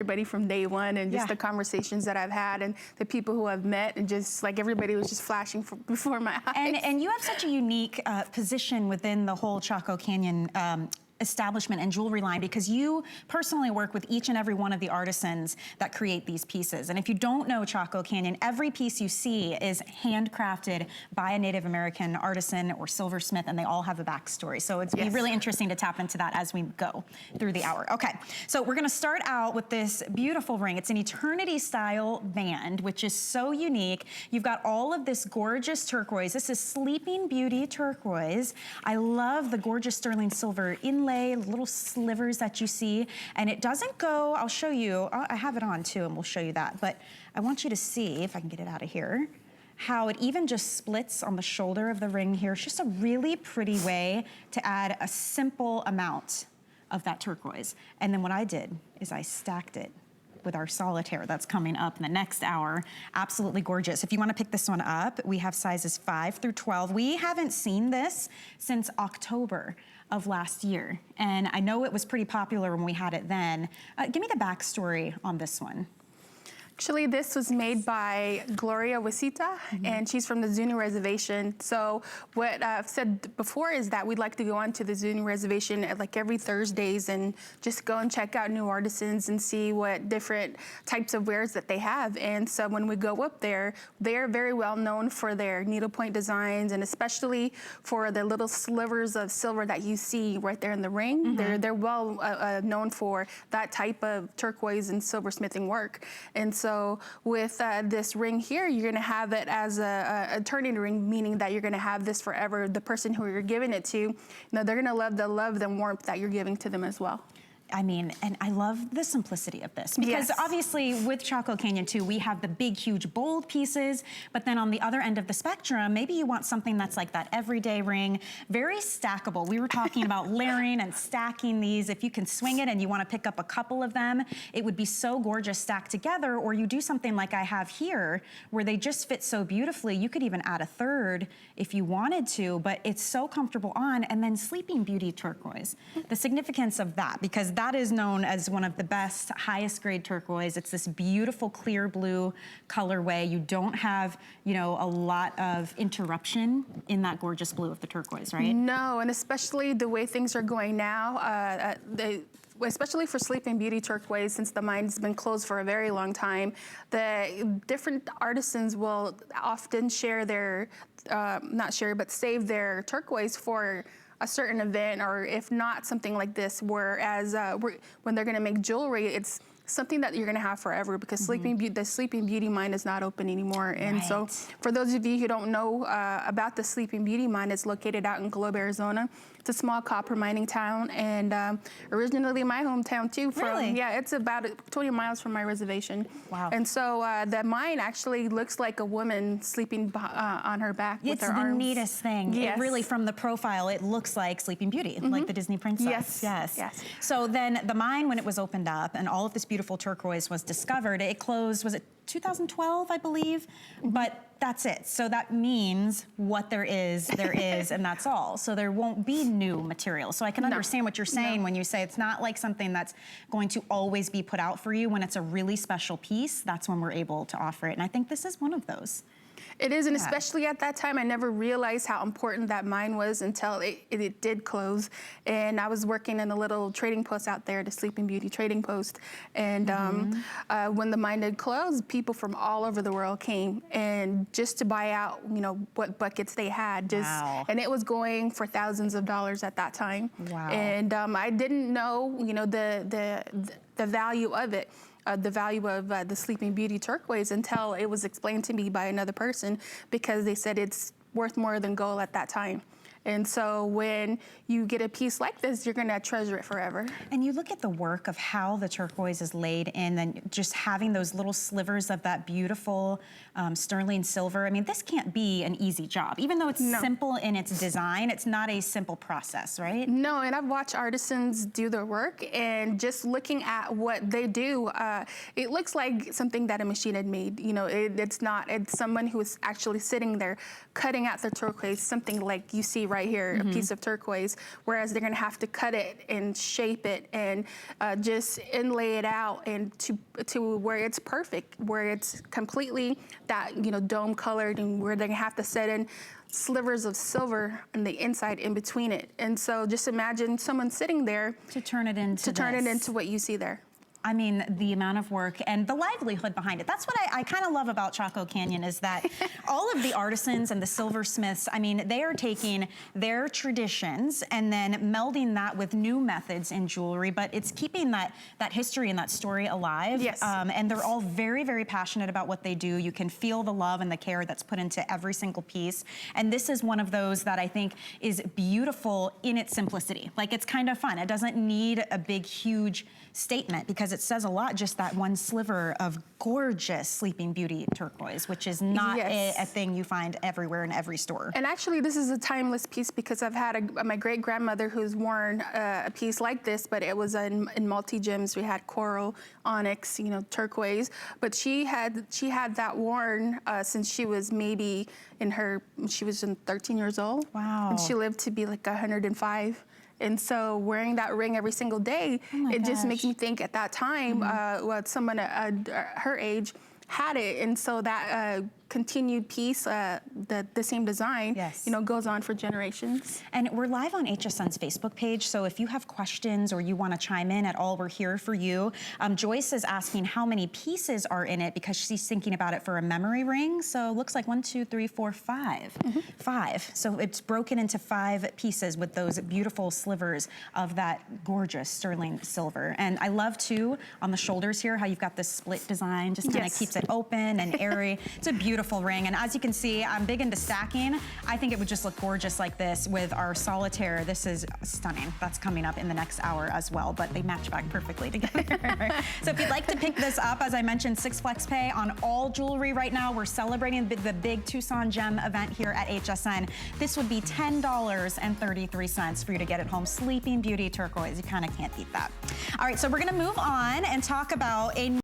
everybody from day one, and just the conversations that I've had and the people who I've met, and just like everybody was just flashing before my eyes. And you have such a unique position within the whole Chaco Canyon establishment and jewelry line, because you personally work with each and every one of the artisans that create these pieces. And if you don't know Chaco Canyon, every piece you see is handcrafted by a Native American artisan or silversmith, and they all have a backstory. So it's be really interesting to tap into that as we go through the hour. Okay, so we're gonna start out with this beautiful ring. It's an eternity style band, which is so unique. You've got all of this gorgeous turquoise. This is Sleeping Beauty turquoise. I love the gorgeous sterling silver inlay, little slivers that you see, and it doesn't go, I'll show you, I have it on too, and we'll show you that, but I want you to see, if I can get it out of here, how it even just splits on the shoulder of the ring here. It's just a really pretty way to add a simple amount of that turquoise. And then what I did is I stacked it with our solitaire that's coming up in the next hour. Absolutely gorgeous. If you want to pick this one up, we have sizes 5 through 12. We haven't seen this since October of last year, and I know it was pretty popular when we had it then. Give me the backstory on this one. Actually, this was made by Gloria Wasita, and she's from the Zuni reservation. So what I've said before is that we'd like to go on to the Zuni reservation at like every Thursdays and just go and check out new artisans and see what different types of wares that they have. And so when we go up there, they're very well known for their needlepoint designs, and especially for the little slivers of silver that you see right there in the ring. They're well known for that type of turquoise and silversmithing work. And so with this ring here, you're gonna have it as a turning ring, meaning that you're gonna have this forever. The person who you're giving it to, you know, they're gonna love the love and warmth that you're giving to them as well. I mean, and I love the simplicity of this, because obviously with Chaco Canyon too, we have the big, huge, bold pieces, but then on the other end of the spectrum, maybe you want something that's like that everyday ring, very stackable. We were talking about layering and stacking these. If you can swing it and you want to pick up a couple of them, it would be so gorgeous stacked together. Or you do something like I have here, where they just fit so beautifully. You could even add a third if you wanted to, but it's so comfortable on. And then Sleeping Beauty turquoise, the significance of that, because that is known as one of the best, highest grade turquoise. It's this beautiful clear blue colorway. You don't have, you know, a lot of interruption in that gorgeous blue of the turquoise, right? No, and especially the way things are going now, especially for Sleeping Beauty turquoise, since the mine's been closed for a very long time, the different artisans will often share their, not share, but save their turquoise for a certain event, or if not something like this, whereas when they're gonna make jewelry, it's something that you're gonna have forever, because the Sleeping Beauty mine is not open anymore. And so for those of you who don't know about the Sleeping Beauty mine, it's located out in Globe, Arizona. It's a small copper mining town, and originally my hometown too. Yeah, it's about 20 miles from my reservation. Wow. And so the mine actually looks like a woman sleeping on her back with her arms. It's the neatest thing. It really, from the profile, it looks like Sleeping Beauty, like the Disney princess. Yes. So then the mine, when it was opened up and all of this beautiful turquoise was discovered, it closed, was it 2012, I believe? But that's it. So that means what there is, and that's all. So there won't be new material. So I can understand what you're saying when you say it's not like something that's going to always be put out for you. When it's a really special piece, that's when we're able to offer it. And I think this is one of those. It is, and especially at that time, I never realized how important that mine was until it did close. And I was working in a little trading post out there, the Sleeping Beauty trading post. And when the mine did close, people from all over the world came, and just to buy out, you know, what buckets they had. And it was going for thousands of dollars at that time. And I didn't know, you know, the value of it. The value of the Sleeping Beauty turquoise until it was explained to me by another person, because they said it's worth more than gold at that time. And so when you get a piece like this, you're gonna treasure it forever. And you look at the work of how the turquoise is laid in, and just having those little slivers of that beautiful sterling silver. I mean, this can't be an easy job. Even though it's simple in its design, it's not a simple process, right? No, and I've watched artisans do their work, and just looking at what they do, it looks like something that a machine had made. You know, it's not, it's someone who is actually sitting there cutting out the turquoise, something like you see right here, a piece of turquoise, whereas they're gonna have to cut it and shape it and just inlay it out and to where it's perfect, where it's completely that, dome colored, and where they're gonna have to set in slivers of silver on the inside in between it. And so just imagine someone sitting there to turn it into what you see there. I mean, the amount of work and the livelihood behind it. That's what I kind of love about Chaco Canyon, is that all of the artisans and the silversmiths, I mean, they are taking their traditions and then melding that with new methods in jewelry, but it's keeping that history and that story alive. Yes. And they're all very, very passionate about what they do. You can feel the love and the care that's put into every single piece. And this is one of those that I think is beautiful in its simplicity. Like, it's kind of fun. It doesn't need a big, huge statement, because it says a lot, just that one sliver of gorgeous Sleeping Beauty turquoise, which is not a thing you find everywhere in every store. And actually, this is a timeless piece, because I've had my great-grandmother who's worn a piece like this, but it was in multi-gems. We had coral, onyx, turquoise, but she had that worn since she was maybe she was 13 years old. Wow. And she lived to be like 105. And so wearing that ring every single day, just makes me think at that time, someone at her age had it. And so that continued piece, the same design, goes on for generations. And we're live on HSN's Facebook page, so if you have questions or you want to chime in at all, we're here for you. Joyce is asking how many pieces are in it, because she's thinking about it for a memory ring. So it looks like 1, 2, 3, 4, 5. 5. So it's broken into 5 pieces with those beautiful slivers of that gorgeous sterling silver. And I love too, on the shoulders here, how you've got this split design, just kind of keeps it open and airy. It's a beautiful ring, and as you can see, I'm big into stacking. I think it would just look gorgeous like this with our solitaire. This is stunning. That's coming up in the next hour as well, but they match back perfectly together. So if you'd like to pick this up, as I mentioned, 6 flex pay on all jewelry right now. We're celebrating the big Tucson Gem event here at HSN. This would be $10.33 for you to get it home. Sleeping Beauty turquoise. You kind of can't beat that. All right, so we're gonna move on and talk about a